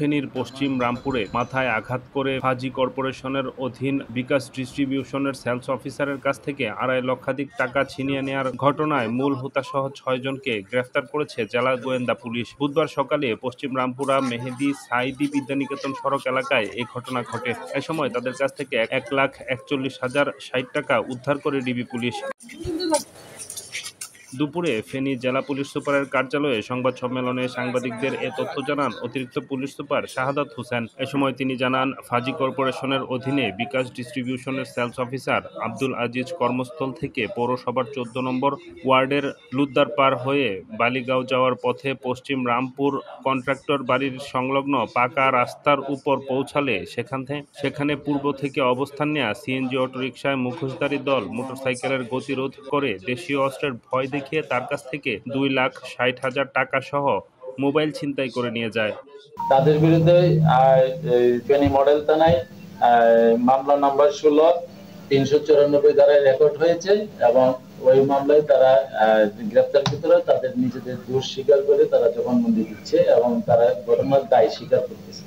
ফেনীর পশ্চিম রামপুরে মাথায় আঘাত করে ফাজি কর্পোরেশনের অধীন বিকাশ ডিস্ট্রিবিউশনের সেলস অফিসারের কাছ থেকে 2.5 লক্ষাধিক টাকা ছিনিয়ে নেওয়ার ঘটনায় মূল হোতাসহ 6 জনকে গ্রেফতার করেছে জেলা গোয়েন্দা পুলিশ। বুধবার সকালে পশ্চিম রামপুরা মেহেদী সাঈদী বিদ্যানিকেতন সড়ক এলাকায় এ ঘটনা ঘটে। এ সময় তাদের কাছ থেকে 1,41,060 টাকা উদ্ধার করে ডিবি পুলিশ। দুপুরে ফেনী জেলা পুলিশ সুপারের কার্যালয়ে সংবাদ সম্মেলনে সাংবাদিকদের এ তথ্য জানান অতিরিক্ত পুলিশ সুপার শাহাদাত হোসেন। এ সময় তিনি জানান, ফাজি কর্পোরেশনের অধীনে বিকাশ ডিস্ট্রিবিউশনের সেলস অফিসার আব্দুল আজিজ কর্মস্থল থেকে পৌরসভার ১৪ নম্বর ওয়ার্ডের লুদ্দার পার হয়ে বালিগাঁও যাওয়ার পথে পশ্চিম রামপুর কন্ট্রাক্টর বাড়ির সংলগ্ন পাকা রাস্তার উপর পৌঁছালে সেখানে পূর্ব থেকে অবস্থান নেয়া সিএনজি অটোরিকশায় মুখোশধারী দল মোটরসাইকেলের গতিরোধ করে দেশীয় অস্ত্রের ভয় দেখিয়ে তার কাছ থেকে 2,60,000 টাকা সহ মোবাইল ছিনতাই করে নিয়ে যায়। তাদের বিরুদ্ধে ফেনী মডেল থানায় মামলা নাম্বার 16/394 ধারায় রেকর্ড হয়েছে এবং ওই মামলায় তারা গ্রেপ্তারকৃত তাদের নিজেদের দোষ স্বীকার করে তারা জবানবন্দি দিচ্ছে এবং তারা ঘটনার দায় স্বীকার করতেছে।